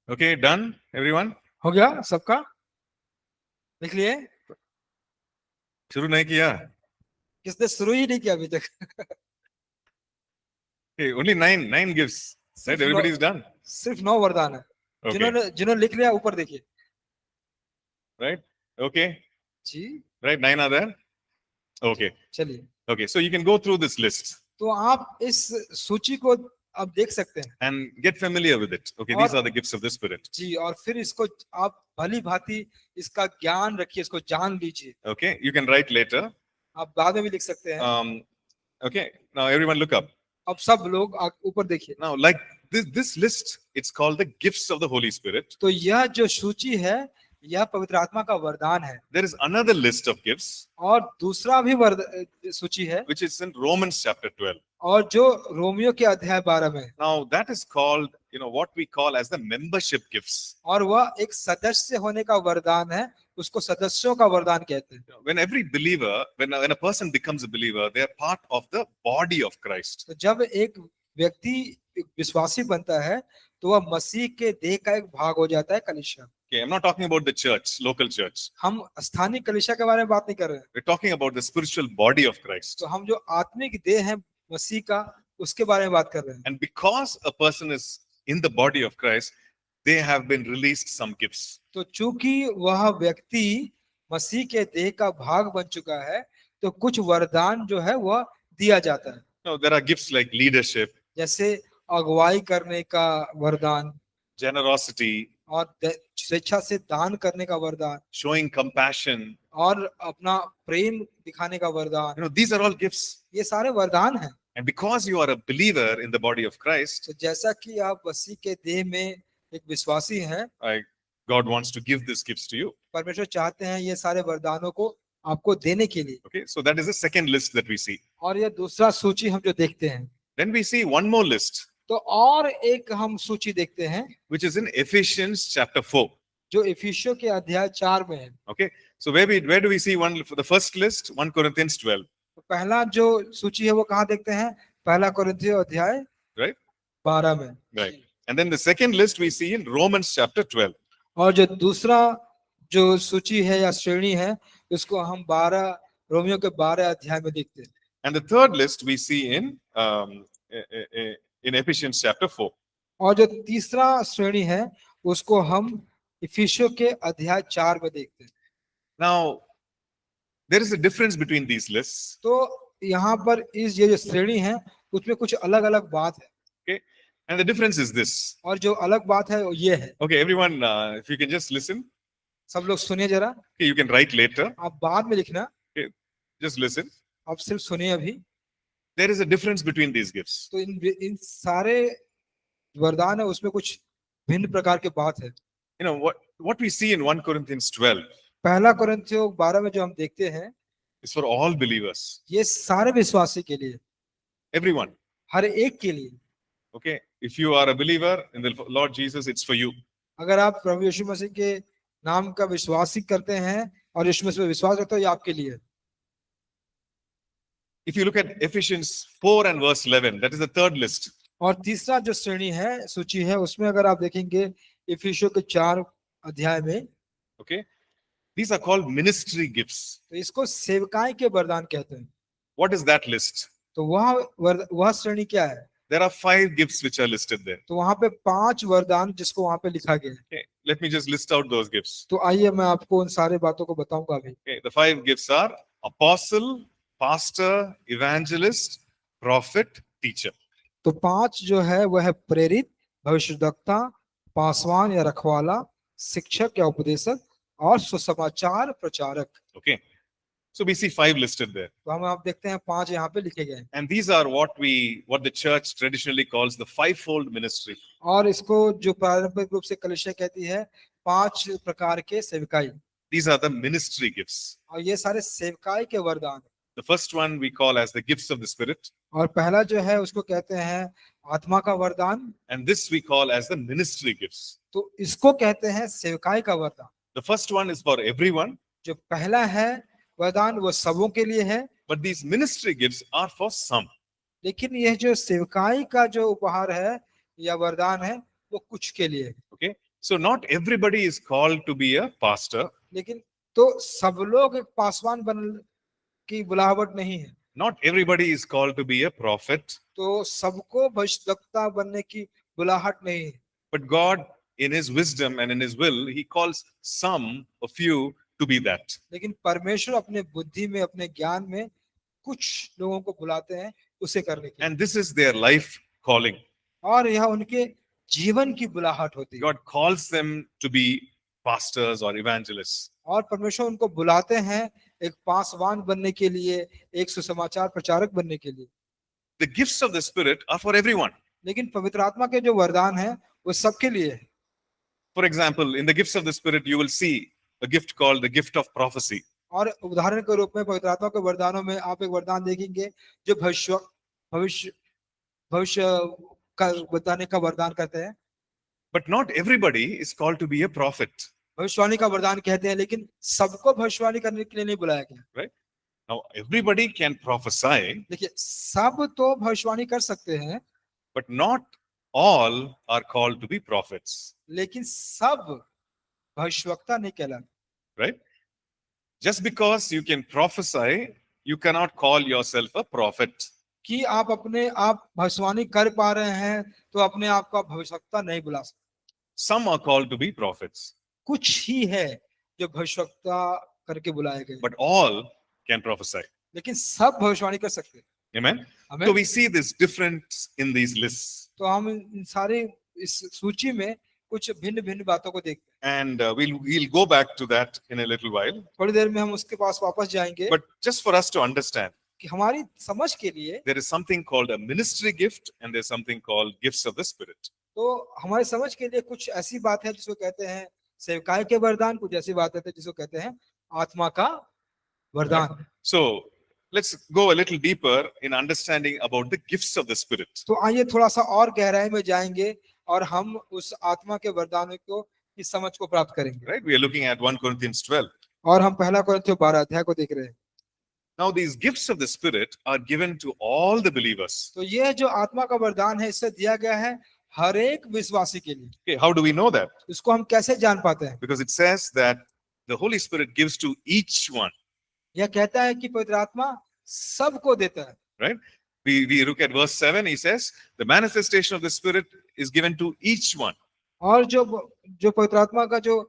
Okay, done, everyone? हो गया सबका? लिख लिए? शुरू नहीं किया? किसने शुरू ही नहीं किया अभी तक? Okay, only 9 gifts. Right? Everybody's done. सिर्फ 9 वरदान है। Okay. जिन्होंने लिख लिया ऊपर देखिए। Right? Okay. Ji. Right, 9 are there? Okay. चलिए। Okay, so you can go through this list तो आप इस सूची को आप देख सकते हैं। and get familiar with it. Okay, these are the gifts of the Spirit. जी, और फिर इसको आप भली भांति इसका ज्ञान रखिए, इसको जान लीजिए। Okay, you can write later. आप बाद में भी लिख सकते हैं। Okay, now everyone look up. अब सब लोग ऊपर देखिए। Now, like This list, it's called the gifts of the Holy Spirit. तो यह जो सूची है यह पवित्र आत्मा का वरदान है। There is another list of gifts, और दूसरा भी सूची है which is in Romans chapter 12. और जो रोमियो के अध्याय 12 में है। Now, that is called, what we call as the membership gifts. और वह एक सदस्य होने का वरदान है, उसको सदस्यों का वरदान कहते हैं। When every believer, when a person becomes a believer, they are part of the body of Christ. तो जब एक व्यक्ति एक विश्वासी बनता है तो वह मसीह के देह का एक भाग हो जाता है, कलीसिया। Okay, I'm not talking about the church, local church. हम स्थानीय कलीसिया के बारे में बात नहीं कर रहे हैं। We're talking about the spiritual body of Christ. तो हम जो आत्मिक देह है मसीह का, उसके बारे में बात कर रहे हैं। And because a person is in the body of Christ, they have been released some gifts. तो चूंकि वह व्यक्ति मसीह के देह का भाग बन चुका है तो कुछ वरदान जो है वह दिया जाता है। Now, there are gifts like leadership, जैसे अगुवाई करने का वरदान generosity, और स्वेच्छा से दान करने का वरदान showing compassion. और अपना प्रेम दिखाने का वरदान, These are all gifts. ये सारे वरदान हैं। And because you are a believer in the body of Christ, तो जैसा कि आप मसीह के देह में एक विश्वासी हैं, God wants to give these gifts to you. परमेश्वर चाहते हैं ये सारे वरदानों को आपको देने के लिए। Okay, so that is the second list that we see. और ये दूसरा सूची हम जो देखते हैं। Then we see one more list, तो और एक हम सूची देखते हैं which is in Ephesians chapter 4. जो इफिसियों के अध्याय 4 में है। Okay, so where do we see the first list? 1 Corinthians 12, तो पहला जो सूची है वो कहाँ देखते हैं? पहला कोरिन्थियों अध्याय right? 12 में। Right. And then the second list we see in Romans chapter 12. और जो दूसरा जो सूची है या श्रेणी है उसको हम 12 रोमियो के 12 अध्याय में देखते हैं। And the third list we see in Ephesians chapter 4. और जो तीसरा श्रेणी है उसको हम इफिसियों के अध्याय 4 में देखते हैं। Now, there is a difference between these lists. तो यहाँ पर ये जो श्रेणी है उसमें कुछ अलग अलग बात है। Okay, and the difference is this. और जो अलग बात है वो ये है। Okay, everyone, if you can just listen. सब लोग सुनिए जरा। Okay, you can write later. आप बाद में लिखना, Just listen. आप सिर्फ सुनिए अभी। There is a difference between these gifts. तो इन सारे वरदान है उसमें कुछ भिन्न प्रकार के बात है। What we see in 1 Corinthians 12 पहला कोरिन्थियों 12 में जो हम देखते हैं is for all believers, ये सारे विश्वासी के लिए, everyone. हर एक के लिए। Okay, if you are a believer in the Lord Jesus, it's for you. अगर आप प्रभु यीशु मसीह के नाम का विश्वास करते हैं और यीशु मसीह पर विश्वास रखते हो, ये आपके लिए। If you look at Ephesians 4 and verse 11, that is the third list. और तीसरा जो श्रेणी है सूची है उसमें अगर आप देखेंगे इफिसियों के 4 अध्याय में, Okay, these are called ministry gifts. तो इसको सेवकाई के वरदान कहते हैं। What is that list? तो वह श्रेणी क्या है? There are 5 gifts which are listed there. तो वहां पे 5 वरदान जिसको वहां पे लिखा गया है। Okay, let me just list out those gifts. तो आइए मैं आपको उन सारे बातों को बताऊंगा अभी। Okay, the 5 gifts are apostle, pastor, evangelist, prophet, teacher. तो 5 जो है वह है प्रेरित, भविष्यद्वक्ता, पासवान या रखवाला, शिक्षक या उपदेशक और सुसमाचार प्रचारक। Okay, so we see 5 listed there. तो हम आप देखते हैं 5 यहाँ पे लिखे गए हैं। And these are what the church traditionally calls the fivefold ministry. और इसको जो पारंपरिक रूप से कलीसिया कहती है 5 प्रकार के सेवकाई। These are the ministry gifts. और ये सारे सेवकाई के वरदान। The first one we call as the gifts of the Spirit, और पहला जो है उसको कहते हैं आत्मा का वरदान, and this we call as the ministry gifts. तो इसको कहते हैं सेवकाई का वरदान। The first one is for everyone, जो पहला है वरदान वो सबों के लिए है, but these ministry gifts are for some. लेकिन यह जो सेवकाई का जो उपहार है या वरदान है वो कुछ के लिए है। Okay, so not everybody is called to be a pastor. लेकिन तो सब लोग एक पासवान बन की बुलाहट नहीं है। Not everybody is called to be a prophet. तो सबको भविष्यद्वक्ता बनने की बुलाहट नहीं है। But God, in His wisdom and in His will, He calls some, a few, to be that. लेकिन परमेश्वर अपने बुद्धि में, अपने ज्ञान में कुछ लोगों को बुलाते हैं उसे करने के लिए। And this is their life calling. और यह उनके जीवन की बुलाहट होती है। God calls them to be pastors or evangelists. और परमेश्वर उनको बुलाते हैं एक पासवान बनने के लिए, एक सुसमाचार प्रचारक बनने के लिए। The gifts of the Spirit are for everyone. लेकिन पवित्र आत्मा के जो वरदान है वो सबके लिए है। For example, in the gifts of the Spirit, you will see a gift called the gift of prophecy. और उदाहरण के रूप में पवित्र आत्मा के वरदानों में आप एक वरदान देखेंगे जो भविष्य भविष्य का बताने का वरदान कहते हैं। But not everybody is called to be a prophet, भविष्यवाणी का वरदान कहते हैं, लेकिन सबको भविष्यवाणी करने के लिए नहीं बुलाया गया। right? Now, everybody can prophesy, देखिए, सब तो भविष्यवाणी कर सकते हैं, but not all are called to be prophets, लेकिन सब भविष्यवक्ता नहीं कहलाते। right? Just because you can prophesy, you cannot call yourself a prophet. कि आप अपने आप भविष्यवाणी कर पा रहे हैं तो अपने आप को भविष्यवक्ता नहीं बुला सकते। Some are called to be prophets, कुछ ही है जो भविष्यवक्ता करके बुलाए गए, but all can prophesy. लेकिन सब भविष्यवाणी कर सकते हैं। Amen? हमें So we see this difference in these lists. तो हम इन सारे इस सूची में कुछ भिन्न भिन्न बातों को देखते हैं। And we'll go back to that in a little while. थोड़ी देर में हम उसके पास वापस जाएंगे But just for us to understand, कि हमारी समझ के लिए, there is something called a ministry gift and there's something called gifts of the Spirit. तो हमारी समझ के लिए कुछ ऐसी बात है जिसको कहते हैं सेवकाई के वरदान, कुछ ऐसी बात है जिसको कहते हैं आत्मा का वरदान। So let's go a little deeper in understanding about the gifts of the Spirit. तो आइए थोड़ा सा और गहराई में जाएंगे और हम उस आत्मा के वरदानों को की समझ को प्राप्त करेंगे। Right? We are looking at 1 Corinthians 12. और हम पहला कोरिन्थियों 12 अध्याय को देख रहे हैं। Now these gifts of the Spirit are given to all the believers. तो यह जो आत्मा का वरदान है इससे दिया गया है हर एक विश्वासी के लिए। Okay, how do we know that? इसको हम कैसे जान पाते हैं? Because it says that the Holy Spirit gives to each one. यह कहता है कि पवित्र आत्मा सबको देता है। Right? We look at verse 7, he says, the manifestation of the Spirit is given to each one. और जो पवित्र आत्मा का जो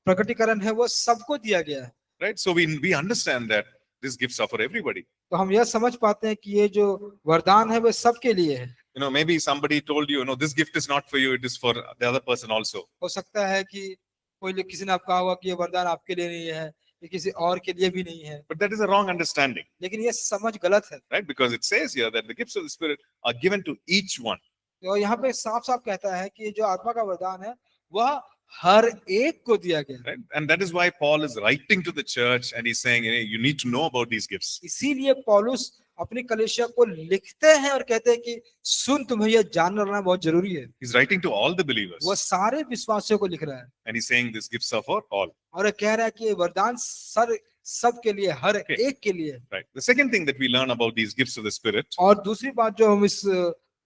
प्रकटीकरण है वो सबको दिया गया है। Right? So we understand that these gifts are for everybody. तो हम यह समझ पाते हैं कि ये जो वरदान है वो सबके लिए है। You know, maybe somebody told you, no, this gift is not for you, it is for the other person also. हो सकता है कि किसी ने आपको कहा होगा कि ये वरदान आपके लिए नहीं है, ये किसी और के लिए भी नहीं है, But that is a wrong understanding, लेकिन ये समझ गलत है। right? Because it says here that the gifts of the Spirit are given to each one. तो यहाँ पे साफ साफ कहता है कि जो आत्मा का वरदान है वह हर एक को दिया गया है। Right? And that is why Paul is writing to the church and he's saying, hey, you need to know about these gifts. इसीलिए पौलुस अपनी कलीसिया को लिखते हैं और कहते हैं कि सुन, तुम्हें यह जान लेना बहुत जरूरी है। He's writing to all the believers. वो सारे विश्वासियों को लिख रहा है And he's saying these gifts are for all. और ये कह रहा है कि ये वरदान सब के लिए, हर Okay. एक के लिए है। Right. The second thing that we learn about these gifts of the Spirit, और दूसरी बात जो हम इस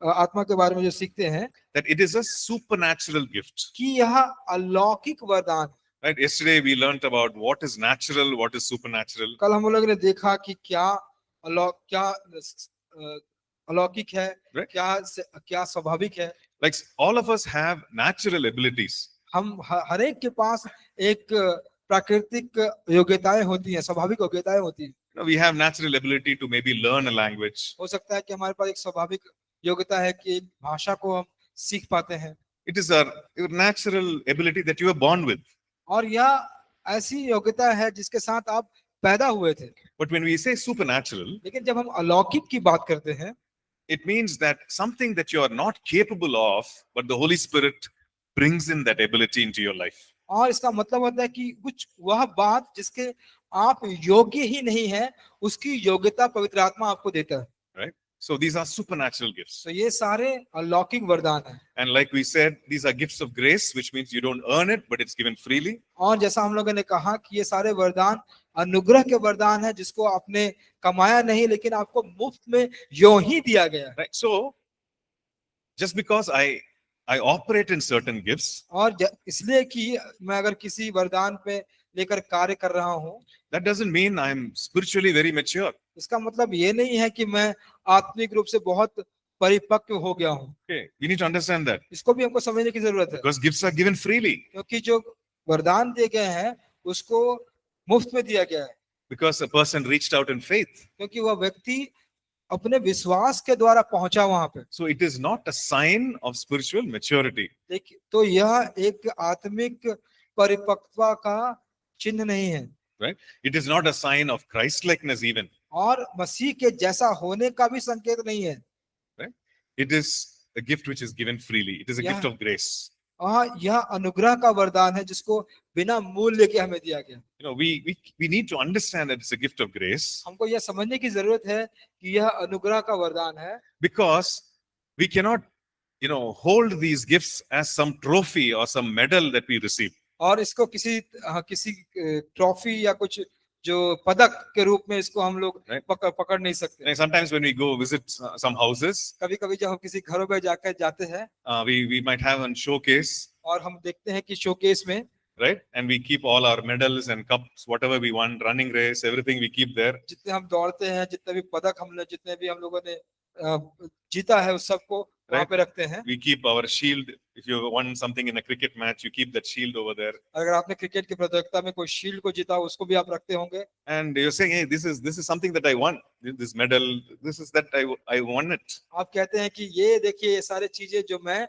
आत्मा के बारे में जो सीखते हैं that it is a supernatural gift. कि यह अलौकिक वरदान है। Right? Yesterday we learned about what is natural, what is supernatural. कल हम लोगों ने देखा कि क्या अलौकिक है, Right. क्या स्वाभाविक है। Like all of us have natural abilities. हम हर एक के पास एक प्राकृतिक योग्यताएं होती हैं, स्वाभाविक योग्यताएं होती हैं। You know, we have natural ability to maybe learn a language. हो सकता है कि हमारे पास एक स्वाभाविक योग्यता है कि एक भाषा को हम सीख पाते हैं, It is your natural ability that you were born with. और यह ऐसी योग्यता है जिसके साथ आप पैदा हुए थे। But when we say supernatural, लेकिन जब हम अलौकिक की बात करते हैं, it means that something that you are not capable of, but the Holy Spirit brings in that ability into your life. और इसका मतलब होता है कि कुछ वह बात जिसके आप योग्य ही नहीं है, उसकी योग्यता पवित्र आत्मा आपको देता है। Right? So these are supernatural gifts. तो ये सारे अलौकिक वरदान हैं। And like we said, these are gifts of grace, which means you don't earn it, but it's given freely. और जैसा हम लोगों ने कहा कि ये सारे वरदान अनुग्रह के वरदान है, जिसको आपने कमाया नहीं, लेकिन आपको मुफ्त में यूं ही दिया गया है। Right? So just because I operate in certain gifts, और इसलिए कि मैं अगर किसी वरदान पे लेकर कार्य कर रहा हूँ, that doesn't mean I'm spiritually very mature. इसका मतलब ये नहीं है कि मैं आत्मिक रूप से बहुत परिपक्व हो गया हूँ। Okay, we need to understand that इसको भी हमको समझने की जरूरत है, because gifts are given freely. क्योंकि जो वरदान दिए गए हैं उसको मुफ्त में दिया गया है, Because a person reached out in faith. क्योंकि वह व्यक्ति अपने विश्वास के द्वारा पहुंचा वहां पे। So it is not a sign of spiritual maturity. देखिए, तो यह एक आत्मिक परिपक्वता का चिन्ह नहीं है, Right? It is not a sign of Christ-likeness even. और मसीह के जैसा होने का भी संकेत नहीं है। Right? It is a gift which is given freely. It is a Yeah. gift of grace. हाँ, यह अनुग्रह का वरदान है जिसको बिना मूल्य के हमें दिया गया। You know, we need to understand that it's a gift of grace हमको यह समझने की जरूरत है कि यह अनुग्रह का वरदान है, because we cannot, you know, hold these gifts as some trophy or some medal that we receive. और इसको किसी ट्रॉफी या कुछ जो पदक के रूप में इसको हम लोग Right. पकड़ नहीं सकते। And sometimes when we go visit some houses, कभी कभी जब हम किसी घरों में जाते हैं we might have a showcase, और हम देखते हैं कि शोकेस में, right? And we keep all our medals and cups, whatever we want, running race, everything we keep there. जितने हम दौड़ते हैं, जितने भी पदक जितने भी हम लोगों ने जीता है उस सबको वहां Right. पे रखते हैं। We keep our shield. If you won something in a cricket match, you keep that shield over there. अगर आपने क्रिकेट की प्रतियोगिता में कोई शील्ड को जीता उसको भी आप रखते होंगे। And you're saying, hey, this is something that I won. This medal, this is that I won it. आप कहते हैं कि ये देखिए, ये सारे चीजें जो मैं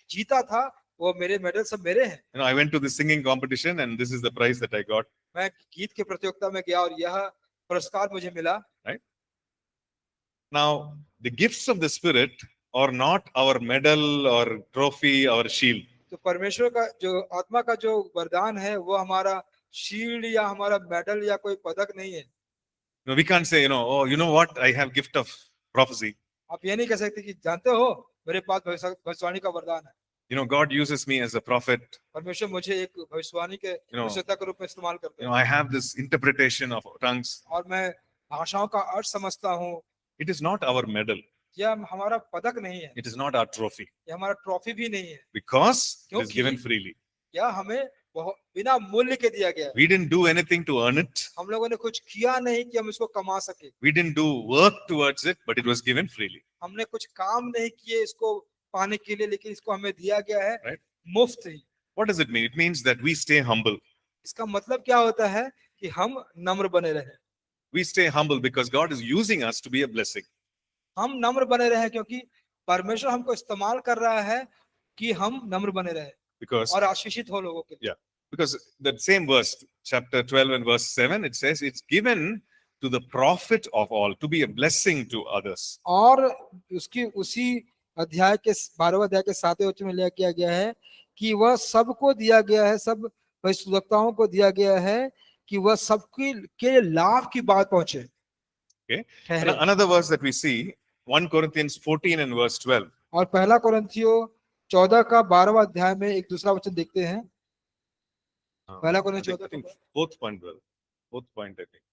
जीता था, वो मेरे मेडल सब मेरे हैं। You know, I went to the singing competition, and this is the prize that I got. मैं गीत की प्रतियोगिता में गया और यह पुरस्कार मुझे मिला। Now, the gifts of the Spirit are not our medal or trophy or shield. तो परमेश्वर का जो आत्मा का जो वरदान है वो हमारा शील्ड या हमारा मेडल या कोई पदक नहीं है। No, we can't say, oh, you know what? I have gift of prophecy. आप ये नहीं कह सकते कि जानते हो मेरे पास भविष्यवाणी का वरदान है। You know, God uses me as a prophet. परमेश्वर मुझे एक भविष्यवाणी के भविष्यता के रूप में इस्तेमाल करते हैं। I have this interpretation of tongues. और मैं भाषाओं का अर्थ समझता हूँ। It is not our medal. यह हमारा पदक नहीं है। It is not our trophy. यह हमारा ट्रॉफी भी नहीं है। Because it is given freely. यह हमें बिना मूल्य के दिया गया है। We didn't do anything to earn it. हम लोगों ने कुछ किया नहीं कि हम इसको कमा सके। We didn't do work towards it, but it was given freely. हमने कुछ काम नहीं किए इसको पाने के लिए, लेकिन इसको हमें दिया गया है Right. मुफ्त ही। What does it mean? It means that we stay humble. इसका मतलब क्या होता है कि हम नम्र बने रहे। We stay humble because God is using us to be a blessing. हम नम्र बने रहे क्योंकि परमेश्वर हमको इस्तेमाल कर रहा है कि हम नम्र बने रहे Because और आशीषित हो लोगों के लिए। yeah, because that same verse, chapter 12 and verse 7, it says it's given to the prophet of all to be a blessing to others. और उसकी उसी अध्याय के 12वें अध्याय के 7वें वचन में लिया किया है कि वह सबको दिया गया है, सब भविष्यवक्ताओं को दिया गया है कि वह सबके के लाभ की बात पहुंचे। Okay. And another verse that we see, 1 Corinthians 14 and verse 12. और पहला कोरिन्थियों 14 का 12वां अध्याय में एक दूसरा वचन देखते हैं। पहला कोरिन्थियों 14 fourth point, brother. Fourth point, I think.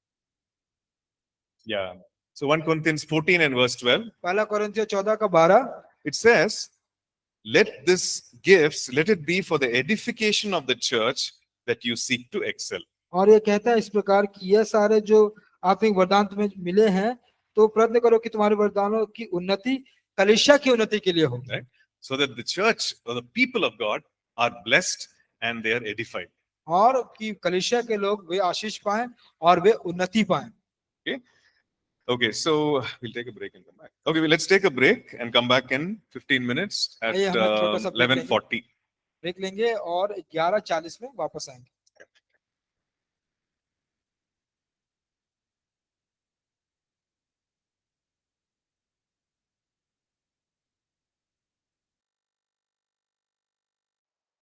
Yeah. So 1 Corinthians 14 and verse 12. पहला कोरिन्थियों 14 का 12, It says, let this gifts, let it be for the edification of the church that you seek to excel. और ये कहता है इस प्रकार कि यह सारे जो आत्मिक वरदान तुम्हें मिले हैं तो प्रयत्न करो कि तुम्हारे वरदानों की उन्नति कलीसिया की उन्नति के लिए हो। Right? So that the church or the people of God are blessed and they are edified. और कि कलीसिया के लोग वे आशीष पाएं और वे उन्नति पाएं। Okay, so we'll take a break and come back. Okay, let's take a break and come back in 15 minutes at आइए हम लोग छोटा सा ब्रेक लेंगे। 11:40. ब्रेक लेंगे और 11:40 में वापस आएंगे।